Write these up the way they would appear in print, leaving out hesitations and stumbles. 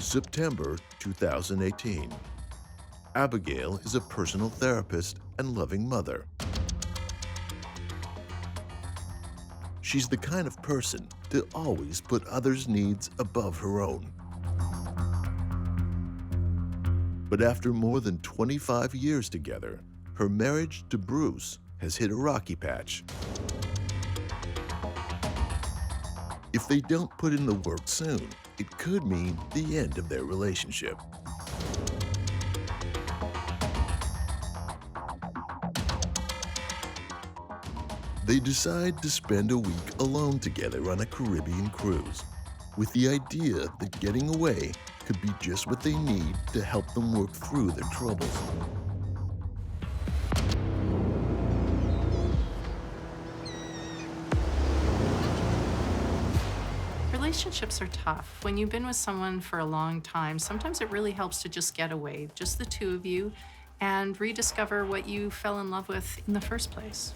September 2018. Abigail is a personal therapist and loving mother. She's the kind of person to always put others' needs above her own. But after more than 25 years together, her marriage to Bruce has hit a rocky patch. If they don't put in the work soon, it could mean the end of their relationship. They decide to spend a week alone together on a Caribbean cruise, with the idea that getting away could be just what they need to help them work through their troubles. Relationships are tough. When you've been with someone for a long time, sometimes it really helps to just get away, just the two of you, and rediscover what you fell in love with in the first place.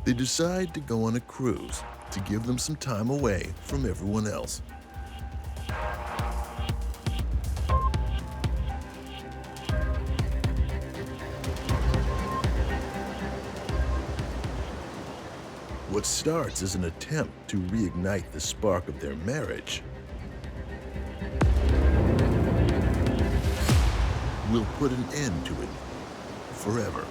They decide to go on a cruise to give them some time away from everyone else. What starts as an attempt to reignite the spark of their marriage will put an end to it forever.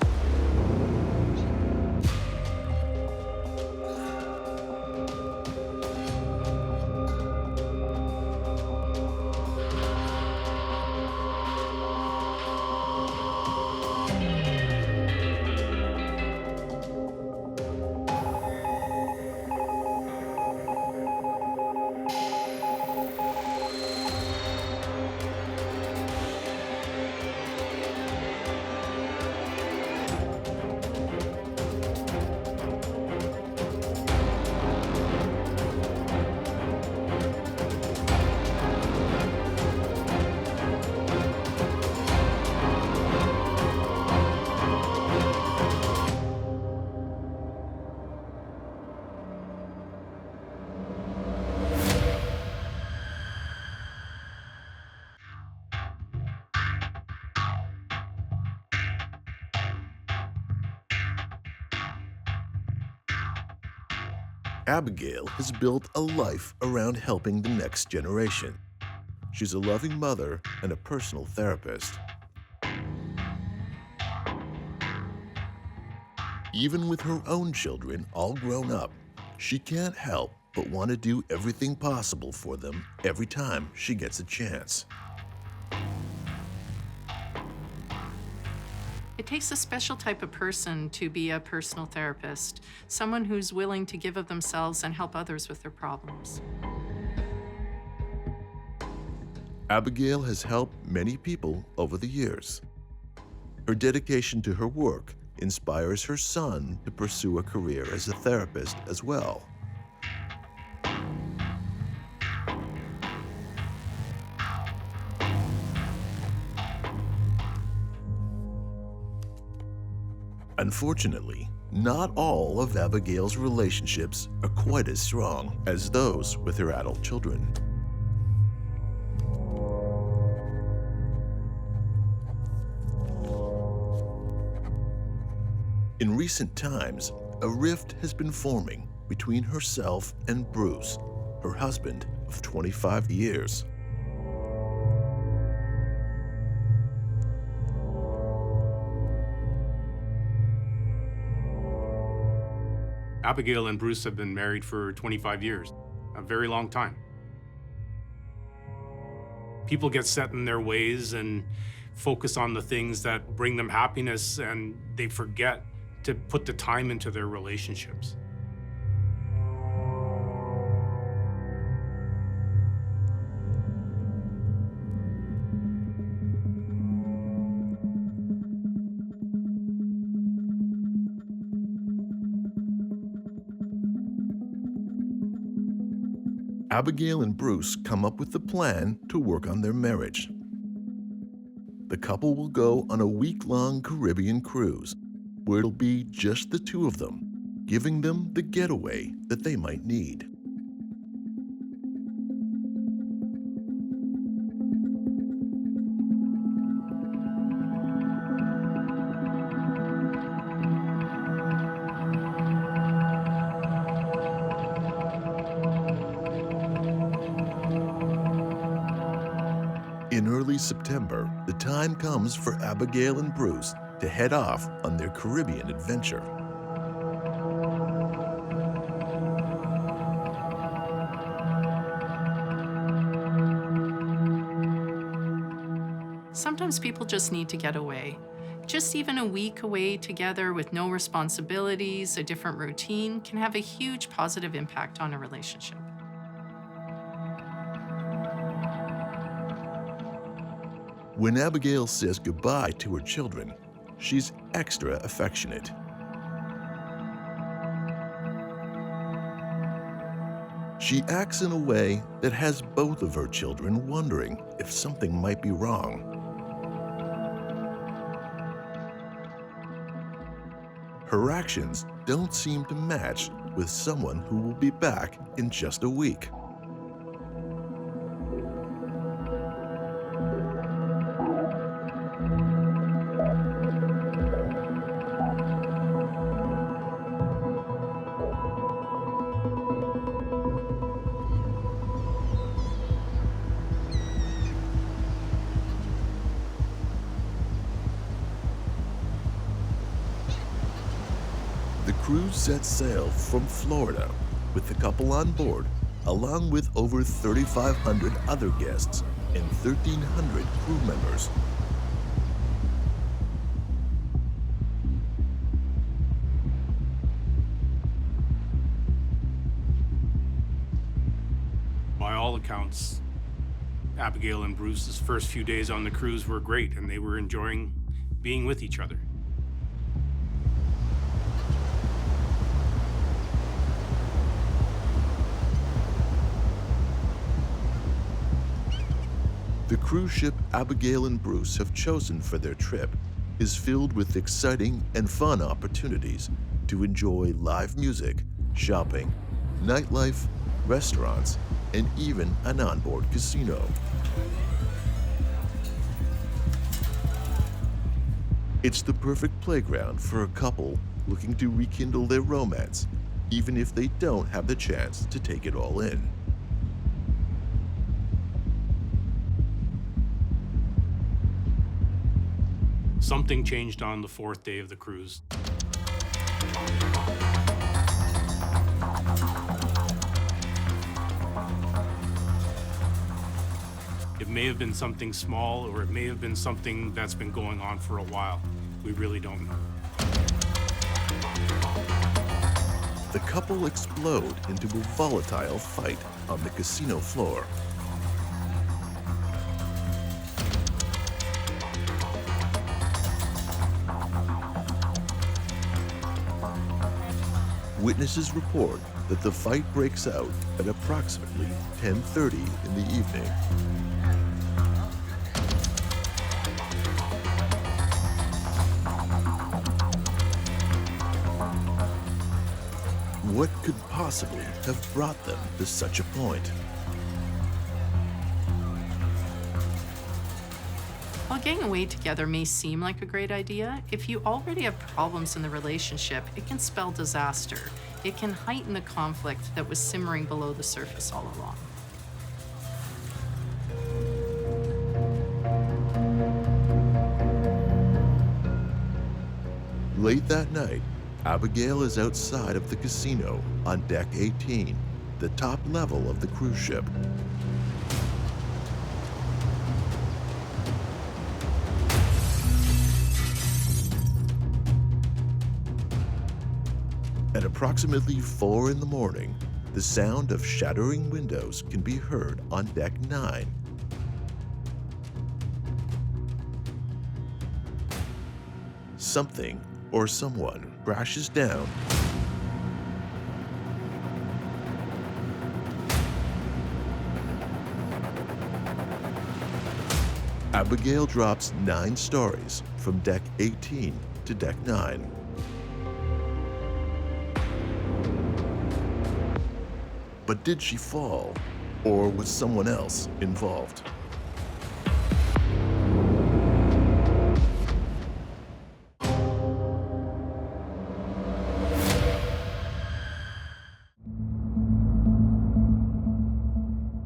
Abigail has built a life around helping the next generation. She's a loving mother and a personal therapist. Even with her own children all grown up, she can't help but want to do everything possible for them every time she gets a chance. It takes a special type of person to be a personal therapist, someone who's willing to give of themselves and help others with their problems. Abigail has helped many people over the years. Her dedication to her work inspires her son to pursue a career as a therapist as well. Unfortunately, not all of Abigail's relationships are quite as strong as those with her adult children. In recent times, a rift has been forming between herself and Bruce, her husband of 25 years. Abigail and Bruce have been married for 25 years, a very long time. People get set in their ways and focus on the things that bring them happiness, and they forget to put the time into their relationships. Abigail and Bruce come up with the plan to work on their marriage. The couple will go on a week-long Caribbean cruise where it'll be just the two of them, giving them the getaway that they might need. early September, the time comes for Abigail and Bruce to head off on their Caribbean adventure. Sometimes people just need to get away. Just even a week away together with no responsibilities, a different routine, can have a huge positive impact on a relationship. When Abigail says goodbye to her children, she's extra affectionate. She acts in a way that has both of her children wondering if something might be wrong. Her actions don't seem to match with someone who will be back in just a week. The cruise sets sail from Florida with the couple on board, along with over 3,500 other guests and 1,300 crew members. By all accounts, Abigail and Bruce's first few days on the cruise were great, and they were enjoying being with each other. The cruise ship Abigail and Bruce have chosen for their trip is filled with exciting and fun opportunities to enjoy live music, shopping, nightlife, restaurants, and even an onboard casino. It's the perfect playground for a couple looking to rekindle their romance, even if they don't have the chance to take it all in. Something changed on the fourth day of the cruise. It may have been something small, or it may have been something that's been going on for a while. We really don't know. The couple explode into a volatile fight on the casino floor. Witnesses report that the fight breaks out at approximately 10:30 in the evening. What could possibly have brought them to such a point? While getting away together may seem like a great idea, if you already have problems in the relationship, it can spell disaster. It can heighten the conflict that was simmering below the surface all along. Late that night, Abigail is outside of the casino on deck 18, the top level of the cruise ship. At approximately 4 in the morning, the sound of shattering windows can be heard on deck 9. Something or someone crashes down Abigail drops 9 stories from deck 18 to deck 9. But did she fall, or was someone else involved?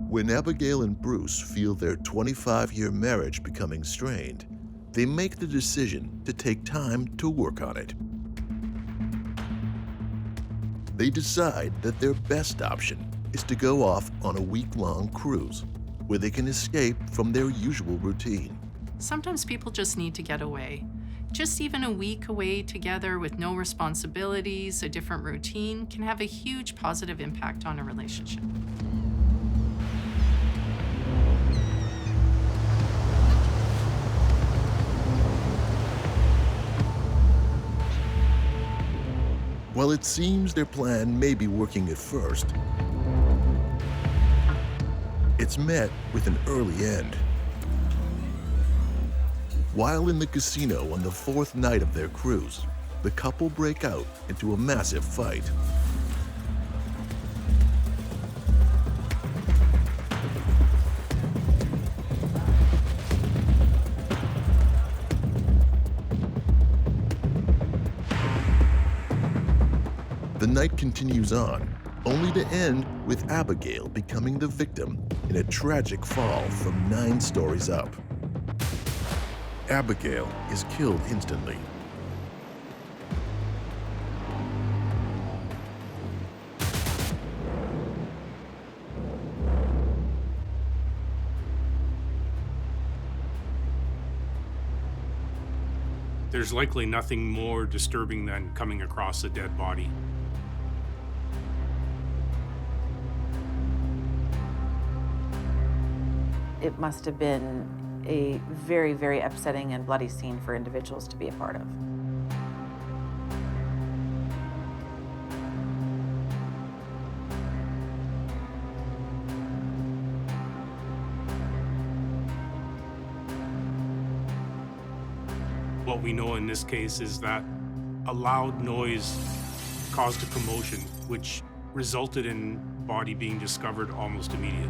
When Abigail and Bruce feel their 25-year marriage becoming strained, they make the decision to take time to work on it. They decide that their best option is to go off on a week-long cruise where they can escape from their usual routine. Sometimes people just need to get away. Just even a week away together with no responsibilities, a different routine, can have a huge positive impact on a relationship. While it seems their plan may be working at first, it's met with an early end. While in the casino on the 4th night of their cruise, the couple break out into a massive fight. The night continues on, only to end with Abigail becoming the victim in a tragic fall from 9 stories up. Abigail is killed instantly. There's likely nothing more disturbing than coming across a dead body. It must have been a very, very upsetting and bloody scene for individuals to be a part of. What we know in this case is that a loud noise caused a commotion, which resulted in body being discovered almost immediately.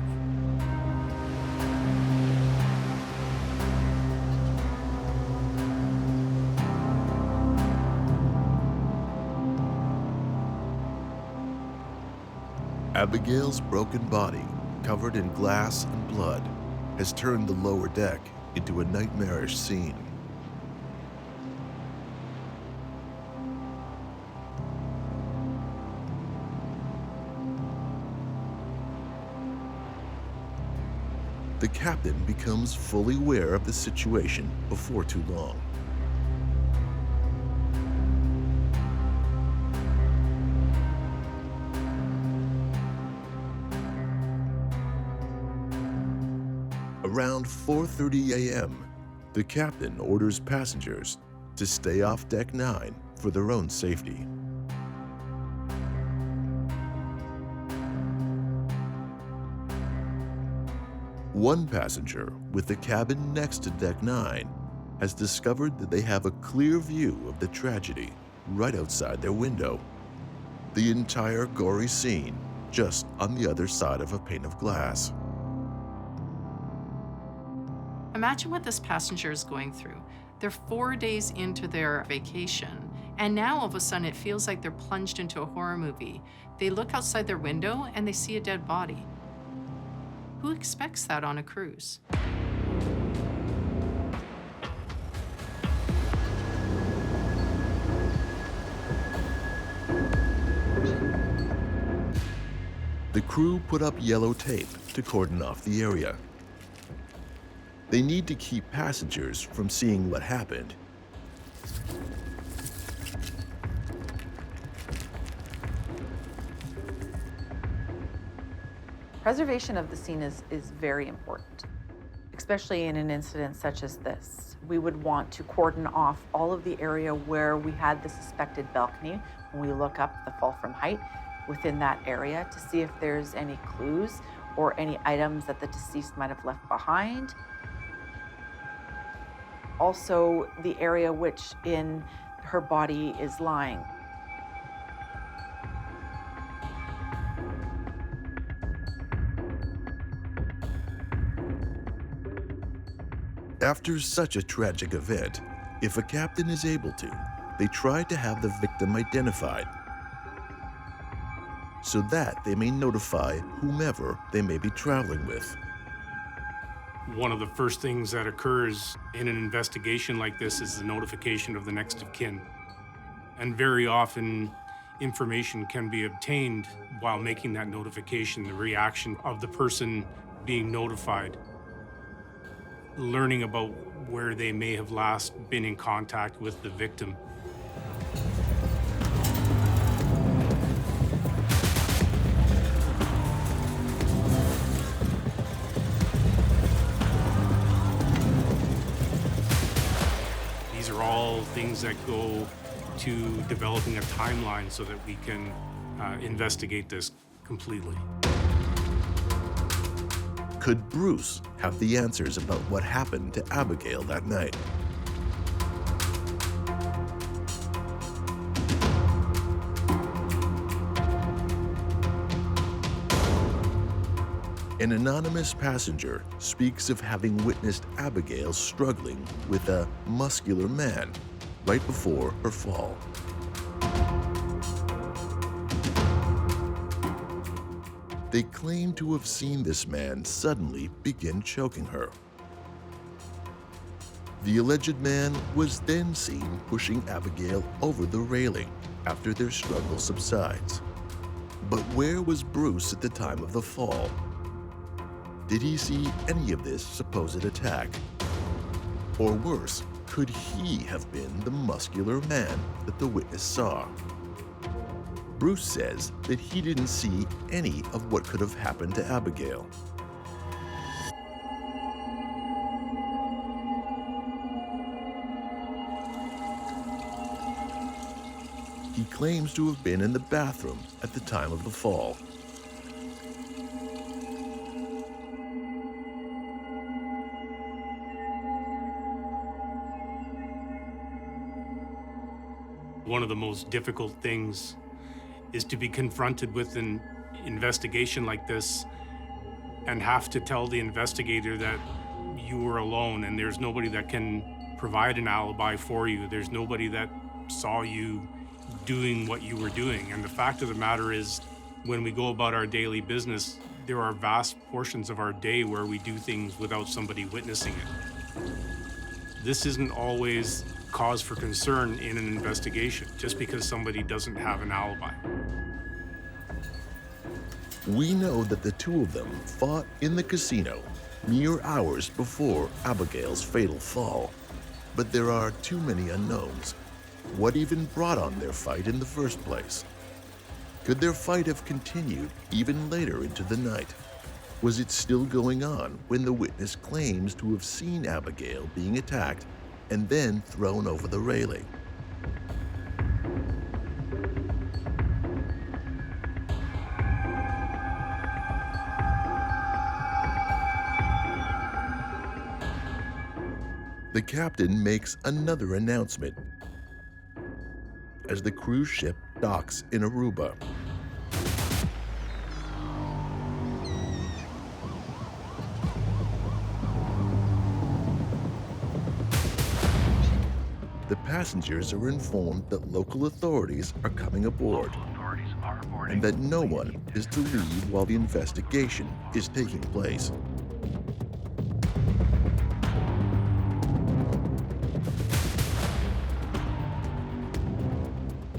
Abigail's broken body, covered in glass and blood, has turned the lower deck into a nightmarish scene. The captain becomes fully aware of the situation before too long. Around 4:30 a.m., the captain orders passengers to stay off Deck 9 for their own safety. One passenger with the cabin next to Deck 9 has discovered that they have a clear view of the tragedy right outside their window. The entire gory scene just on the other side of a pane of glass. Imagine what this passenger is going through. They're 4 days into their vacation, and now all of a sudden it feels like they're plunged into a horror movie. They look outside their window and they see a dead body. Who expects that on a cruise? The crew put up yellow tape to cordon off the area. They need to keep passengers from seeing what happened. Preservation of the scene is very important, especially in an incident such as this. We would want to cordon off all of the area where we had the suspected balcony when we look up the fall from height within that area to see if there's any clues or any items that the deceased might have left behind. Also, the area which in her body is lying. After such a tragic event, if a captain is able to, they try to have the victim identified. so that they may notify whomever they may be traveling with. One of the first things that occurs in an investigation like this is the notification of the next of kin. And very often, information can be obtained while making that notification, the reaction of the person being notified, learning about where they may have last been in contact with the victim. These are all things that go to developing a timeline so that we can investigate this completely. Could Bruce have the answers about what happened to Abigail that night? An anonymous passenger speaks of having witnessed Abigail struggling with a muscular man right before her fall. They claim to have seen this man suddenly begin choking her. The alleged man was then seen pushing Abigail over the railing after their struggle subsides. But where was Bruce at the time of the fall? Did he see any of this supposed attack? Or worse, could he have been the muscular man that the witness saw? Bruce says that he didn't see any of what could have happened to Abigail. He claims to have been in the bathroom at the time of the fall. One of the most difficult things is to be confronted with an investigation like this and have to tell the investigator that you were alone and there's nobody that can provide an alibi for you. There's nobody that saw you doing what you were doing. And the fact of the matter is, when we go about our daily business, there are vast portions of our day where we do things without somebody witnessing it. This isn't always cause for concern in an investigation, just because somebody doesn't have an alibi. We know that the two of them fought in the casino mere hours before Abigail's fatal fall. But there are too many unknowns. What even brought on their fight in the first place? Could their fight have continued even later into the night? Was it still going on when the witness claims to have seen Abigail being attacked and then thrown over the railing? The captain makes another announcement as the cruise ship docks in Aruba. The passengers are informed that local authorities are coming aboard and that no one is to leave while the investigation is taking place.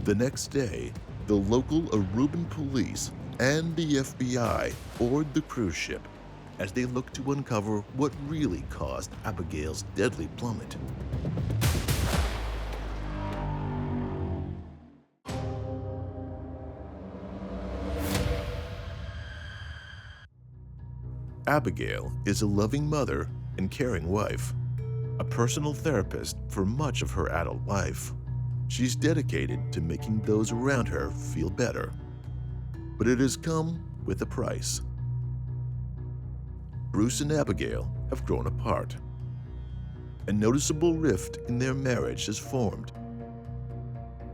The next day, the local Aruban police and the FBI board the cruise ship as they look to uncover what really caused Abigail's deadly plummet. Abigail is a loving mother and caring wife, a personal therapist for much of her adult life. She's dedicated to making those around her feel better, but it has come with a price. Bruce and Abigail have grown apart. A noticeable rift in their marriage has formed,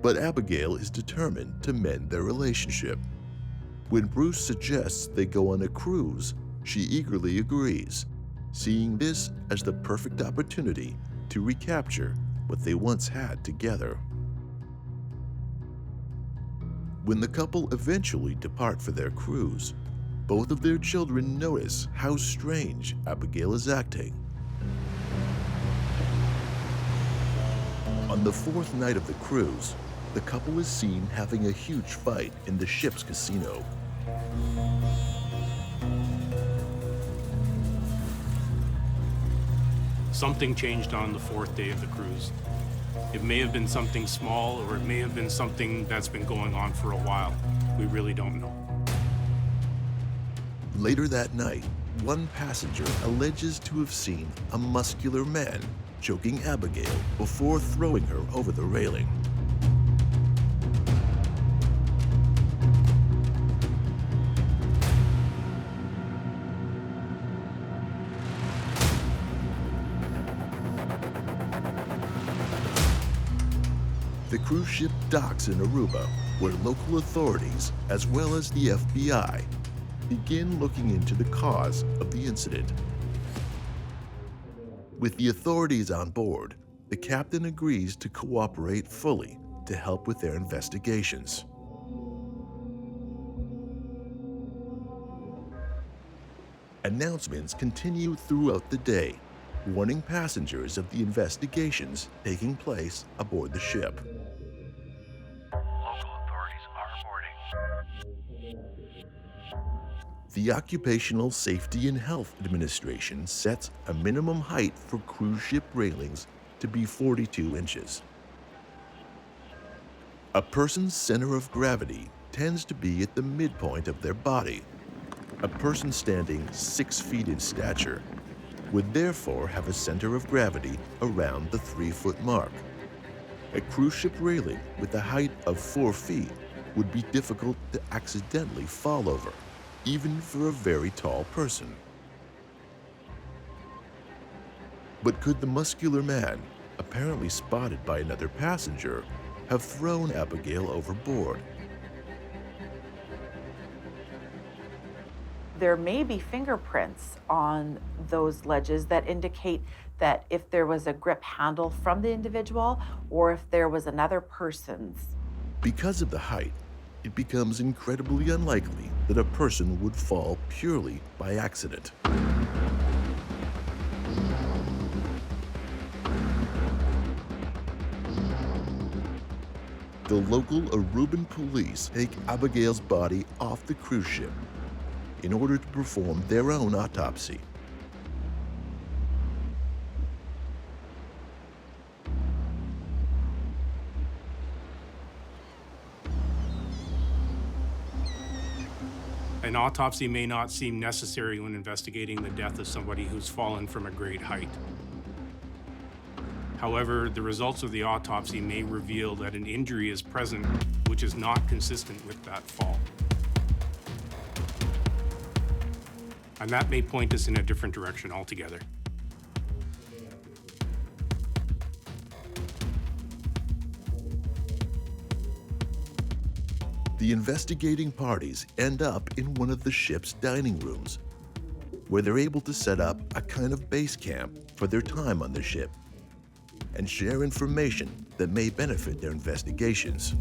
but Abigail is determined to mend their relationship. When Bruce suggests they go on a cruise, she eagerly agrees, seeing this as the perfect opportunity to recapture what they once had together. When the couple eventually depart for their cruise, both of their children notice how strange Abigail is acting. On the fourth night of the cruise, the couple is seen having a huge fight in the ship's casino. Something changed on the fourth day of the cruise. It may have been something small, or it may have been something that's been going on for a while. We really don't know. Later that night, one passenger alleges to have seen a muscular man choking Abigail before throwing her over the railing. The cruise ship docks in Aruba, where local authorities, as well as the FBI, begin looking into the cause of the incident. With the authorities on board, the captain agrees to cooperate fully to help with their investigations. Announcements continue throughout the day, warning passengers of the investigations taking place aboard the ship. Local authorities are boarding. The Occupational Safety and Health Administration sets a minimum height for cruise ship railings to be 42 inches. A person's center of gravity tends to be at the midpoint of their body. A person standing 6 feet in stature would therefore have a center of gravity around the 3-foot mark. A cruise ship railing with a height of 4 feet would be difficult to accidentally fall over, even for a very tall person. But could the muscular man, apparently spotted by another passenger, have thrown Abigail overboard? There may be fingerprints on those ledges that indicate that if there was a grip handle from the individual or if there was another person's. Because of the height, it becomes incredibly unlikely that a person would fall purely by accident. The local Aruban police take Abigail's body off the cruise ship in order to perform their own autopsy. An autopsy may not seem necessary when investigating the death of somebody who's fallen from a great height. However, the results of the autopsy may reveal that an injury is present which is not consistent with that fall. And that may point us in a different direction altogether. The investigating parties end up in one of the ship's dining rooms, where they're able to set up a kind of base camp for their time on the ship and share information that may benefit their investigations.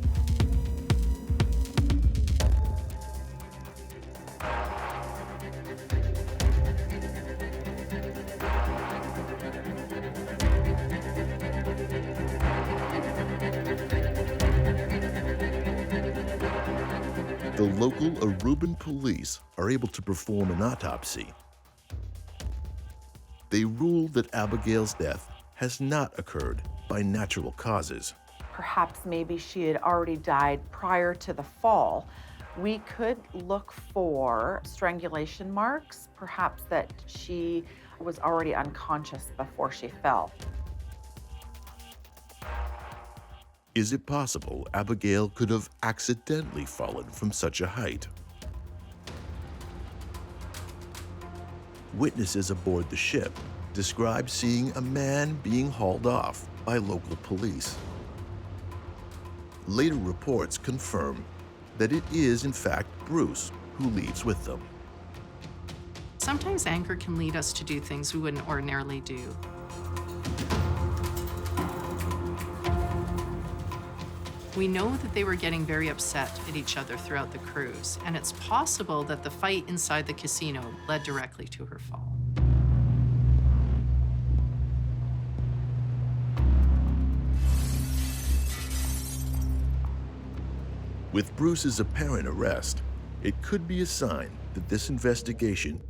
The local Aruban police are able to perform an autopsy. They rule that Abigail's death has not occurred by natural causes. Perhaps maybe she had already died prior to the fall. We could look for strangulation marks, perhaps that she was already unconscious before she fell. Is it possible Abigail could have accidentally fallen from such a height? Witnesses aboard the ship describe seeing a man being hauled off by local police. Later reports confirm that it is, in fact, Bruce who leaves with them. Sometimes anger can lead us to do things we wouldn't ordinarily do. We know that they were getting very upset at each other throughout the cruise, and it's possible that the fight inside the casino led directly to her fall. With Bruce's apparent arrest, it could be a sign that this investigation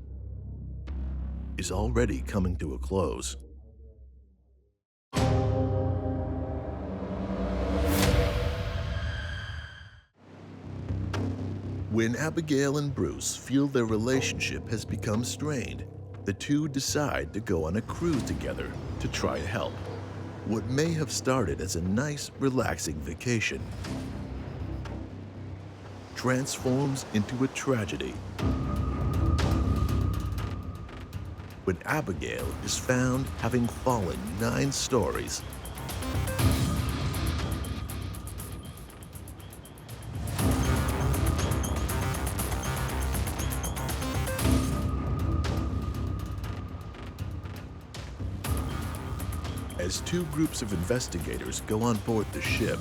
is already coming to a close. When Abigail and Bruce feel their relationship has become strained, the two decide to go on a cruise together to try to help. What may have started as a nice, relaxing vacation transforms into a tragedy when Abigail is found having fallen 9 stories. As 2 groups of investigators go on board the ship,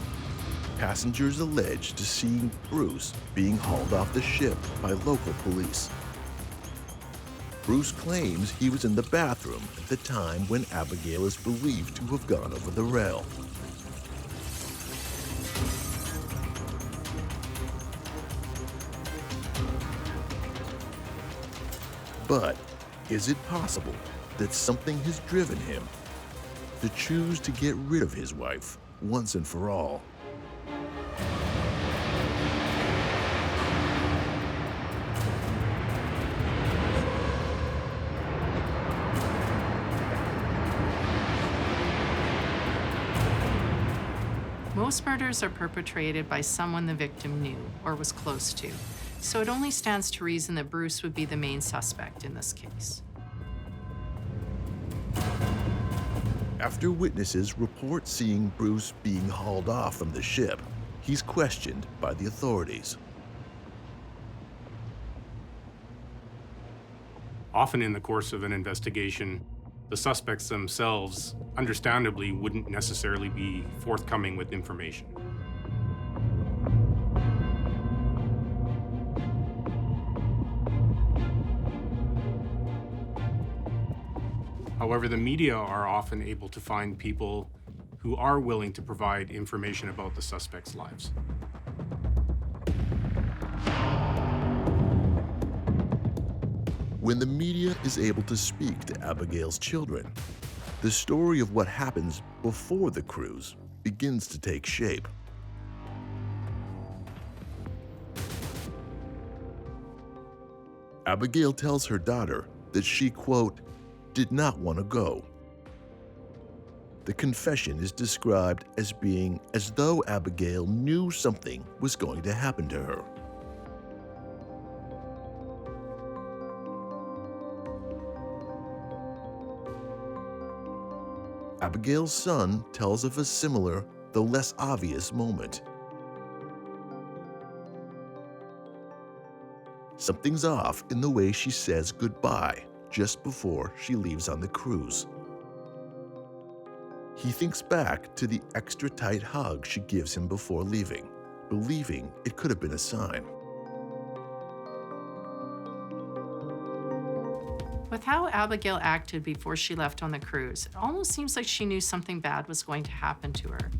passengers allege to seeing Bruce being hauled off the ship by local police. Bruce claims he was in the bathroom at the time when Abigail is believed to have gone over the rail. But is it possible that something has driven him to choose to get rid of his wife once and for all? Most murders are perpetrated by someone the victim knew or was close to, so it only stands to reason that Bruce would be the main suspect in this case. After witnesses report seeing Bruce being hauled off from the ship, he's questioned by the authorities. Often in the course of an investigation, the suspects themselves, understandably, wouldn't necessarily be forthcoming with information. However, the media are often able to find people who are willing to provide information about the suspects' lives. When the media is able to speak to Abigail's children, the story of what happens before the cruise begins to take shape. Abigail tells her daughter that she, quote, did not want to go. The confession is described as being as though Abigail knew something was going to happen to her. Abigail's son tells of a similar, though less obvious, moment. Something's off in the way she says goodbye just before she leaves on the cruise. He thinks back to the extra tight hug she gives him before leaving, believing it could have been a sign. With how Abigail acted before she left on the cruise, it almost seems like she knew something bad was going to happen to her.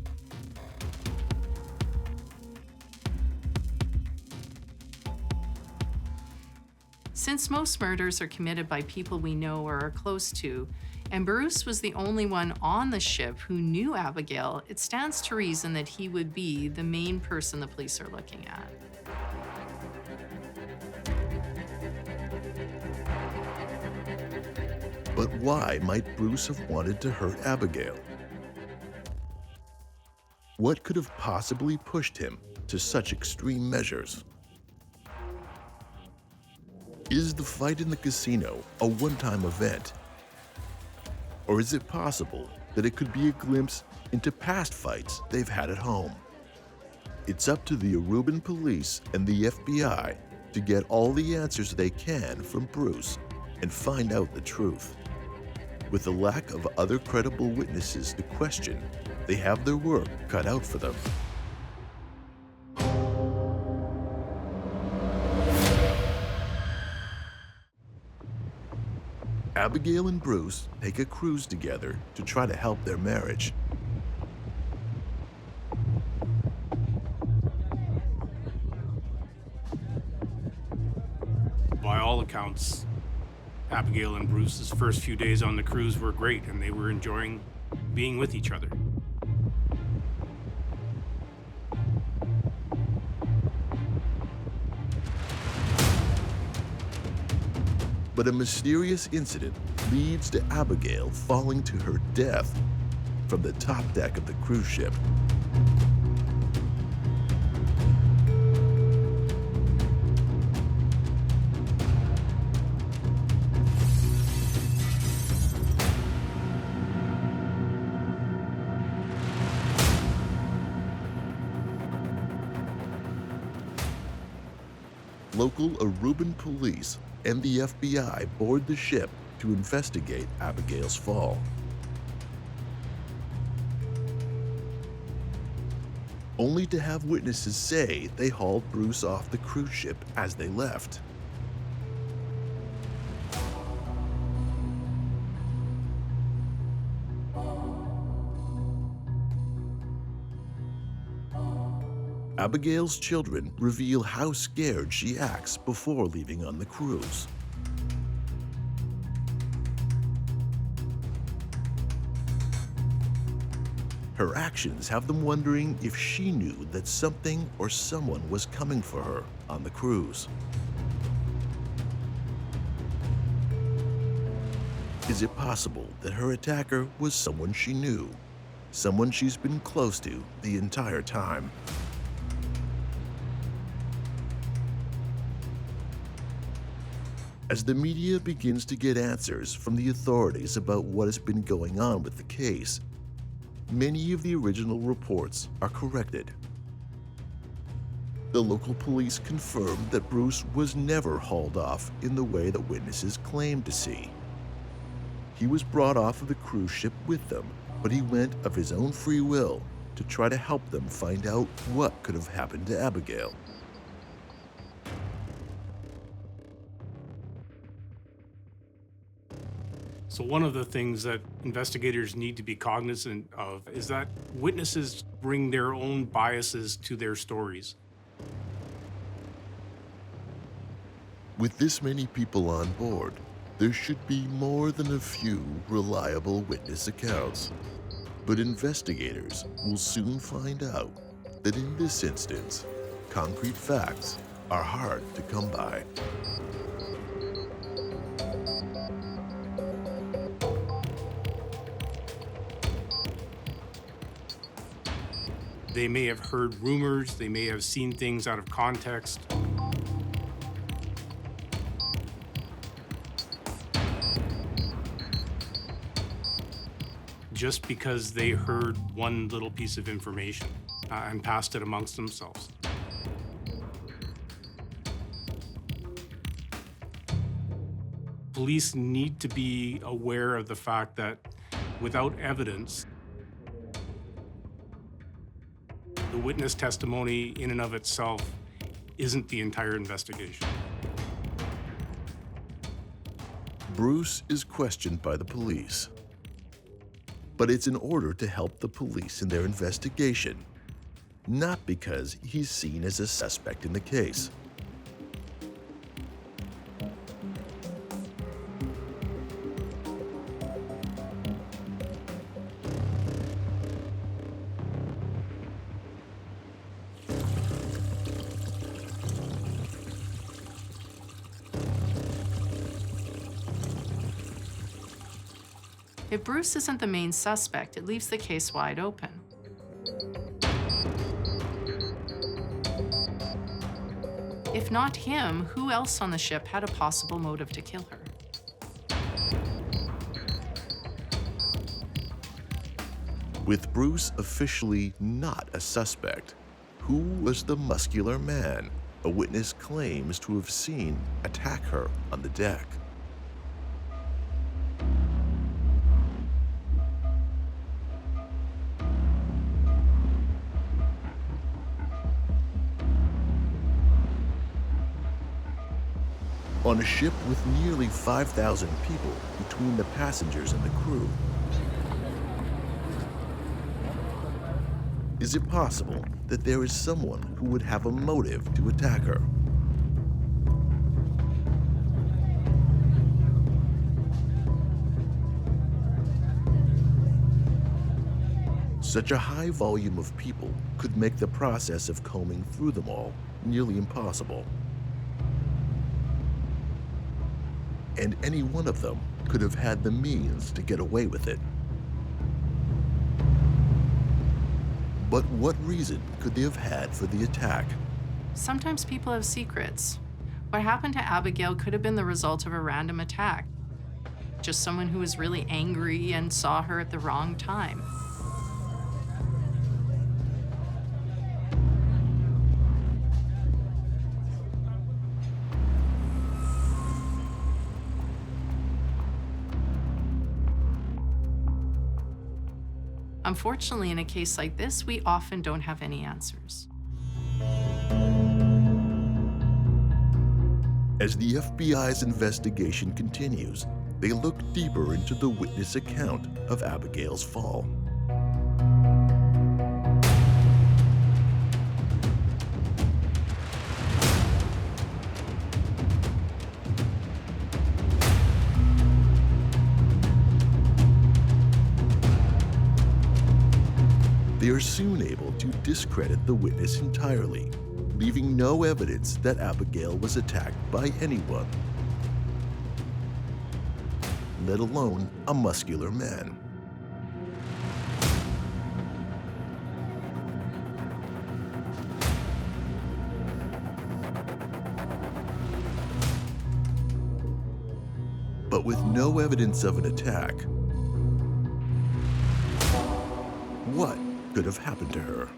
Since most murders are committed by people we know or are close to, and Bruce was the only one on the ship who knew Abigail, it stands to reason that he would be the main person the police are looking at. But why might Bruce have wanted to hurt Abigail? What could have possibly pushed him to such extreme measures? Is the fight in the casino a one-time event? Or is it possible that it could be a glimpse into past fights they've had at home? It's up to the Aruban police and the FBI to get all the answers they can from Bruce and find out the truth. With the lack of other credible witnesses to question, they have their work cut out for them. Abigail and Bruce take a cruise together to try to help their marriage. By all accounts, Abigail and Bruce's first few days on the cruise were great, and they were enjoying being with each other. But a mysterious incident leads to Abigail falling to her death from the top deck of the cruise ship. Local Aruban police and the FBI board the ship to investigate Abigail's fall. Only to have witnesses say they hauled Bruce off the cruise ship as they left. Abigail's children reveal how scared she acts before leaving on the cruise. Her actions have them wondering if she knew that something or someone was coming for her on the cruise. Is it possible that her attacker was someone she knew, someone she's been close to the entire time? As the media begins to get answers from the authorities about what has been going on with the case, many of the original reports are corrected. The local police confirmed that Bruce was never hauled off in the way that witnesses claimed to see. He was brought off of the cruise ship with them, but he went of his own free will to try to help them find out what could have happened to Abigail. So one of the things that investigators need to be cognizant of is that witnesses bring their own biases to their stories. With this many people on board, there should be more than a few reliable witness accounts. But investigators will soon find out that in this instance, concrete facts are hard to come by. They may have heard rumors, they may have seen things out of context. Just because they heard one little piece of information and passed it amongst themselves. Police need to be aware of the fact that without evidence, the witness testimony in and of itself isn't the entire investigation. Bruce is questioned by the police, but it's in order to help the police in their investigation, not because he's seen as a suspect in the case. If Bruce isn't the main suspect, it leaves the case wide open. If not him, who else on the ship had a possible motive to kill her? With Bruce officially not a suspect, who was the muscular man a witness claims to have seen attack her on the deck? on a ship with nearly 5,000 people between the passengers and the crew. Is it possible that there is someone who would have a motive to attack her? Such a high volume of people could make the process of combing through them all nearly impossible. And any one of them could have had the means to get away with it. But what reason could they have had for the attack? Sometimes people have secrets. What happened to Abigail could have been the result of a random attack. Just someone who was really angry and saw her at the wrong time. Unfortunately, in a case like this, we often don't have any answers. As the FBI's investigation continues, they look deeper into the witness account of Abigail's fall. They are soon able to discredit the witness entirely, leaving no evidence that Abigail was attacked by anyone, let alone a muscular man. But with no evidence of an attack, what could have happened to her?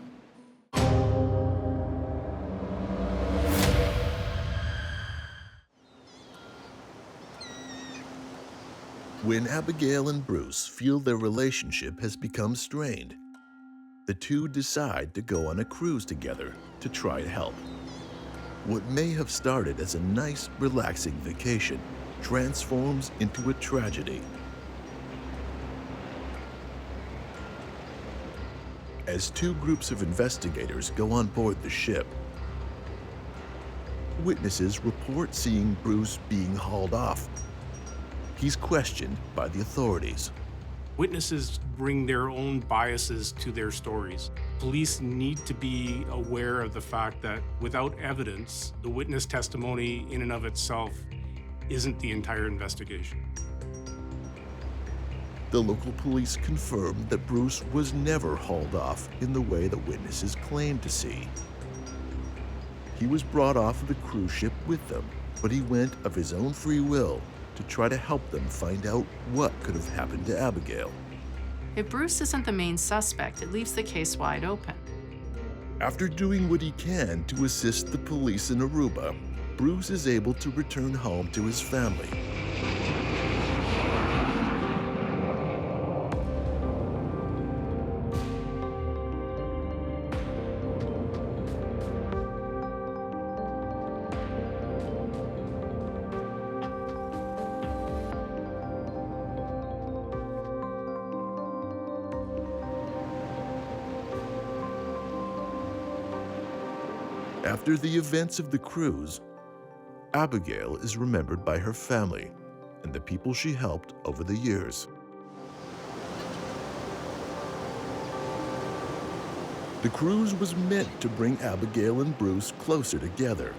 When Abigail and Bruce feel their relationship has become strained, the two decide to go on a cruise together to try to help. What may have started as a nice, relaxing vacation transforms into a tragedy. As two groups of investigators go on board the ship, witnesses report seeing Bruce being hauled off. He's questioned by the authorities. Witnesses bring their own biases to their stories. Police need to be aware of the fact that without evidence, the witness testimony in and of itself isn't the entire investigation. The local police confirmed that Bruce was never hauled off in the way the witnesses claimed to see. He was brought off of the cruise ship with them, but he went of his own free will to try to help them find out what could have happened to Abigail. If Bruce isn't the main suspect, it leaves the case wide open. After doing what he can to assist the police in Aruba, Bruce is able to return home to his family. After the events of the cruise, Abigail is remembered by her family and the people she helped over the years. The cruise was meant to bring Abigail and Bruce closer together.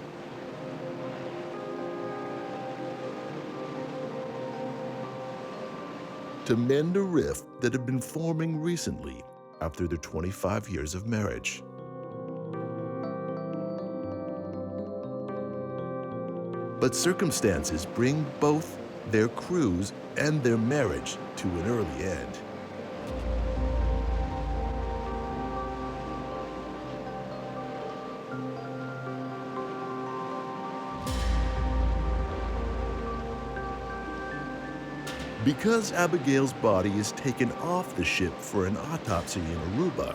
To mend a rift that had been forming recently after their 25 years of marriage. But circumstances bring both their cruise and their marriage to an early end. Because Abigail's body is taken off the ship for an autopsy in Aruba,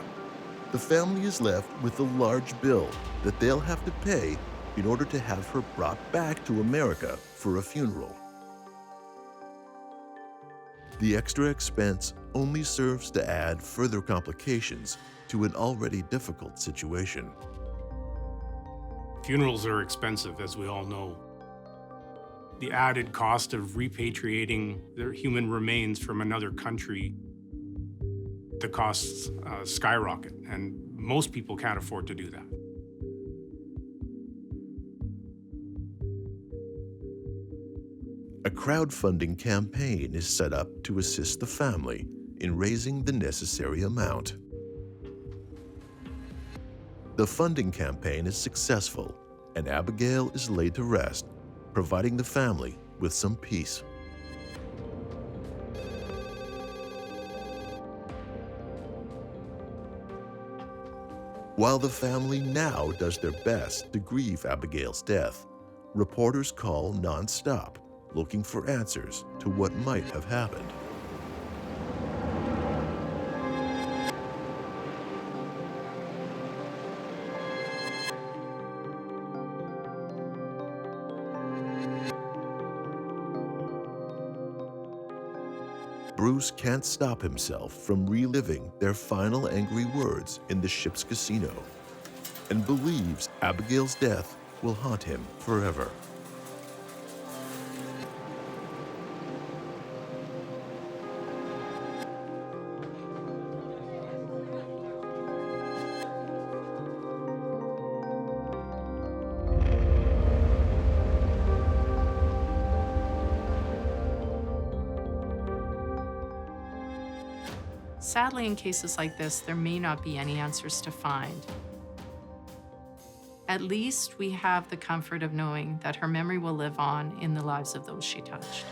the family is left with a large bill that they'll have to pay in order to have her brought back to America for a funeral. The extra expense only serves to add further complications to an already difficult situation. Funerals are expensive, as we all know. The added cost of repatriating their human remains from another country, the costs skyrocket, and most people can't afford to do that. A crowdfunding campaign is set up to assist the family in raising the necessary amount. The funding campaign is successful, and Abigail is laid to rest, providing the family with some peace. While the family now does their best to grieve Abigail's death, reporters call non-stop, looking for answers to what might have happened. Bruce can't stop himself from reliving their final angry words in the ship's casino and believes Abigail's death will haunt him forever. Sadly, in cases like this, there may not be any answers to find. At least we have the comfort of knowing that her memory will live on in the lives of those she touched.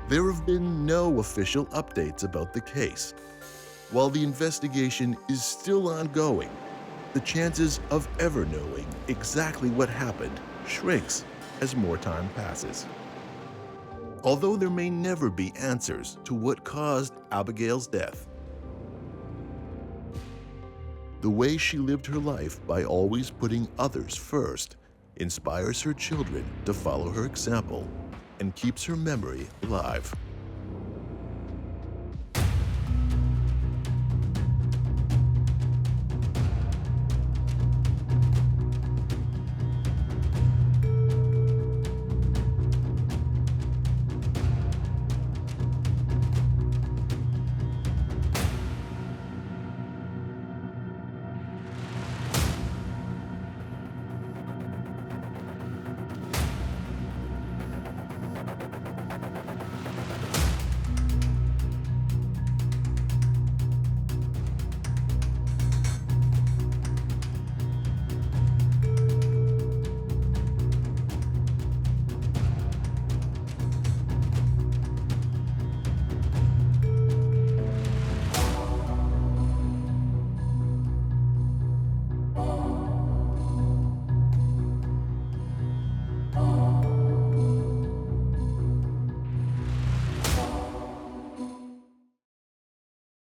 There have been no official updates about the case. While the investigation is still ongoing, the chances of ever knowing exactly what happened shrinks as more time passes. Although there may never be answers to what caused Abigail's death, the way she lived her life by always putting others first inspires her children to follow her example and keeps her memory alive.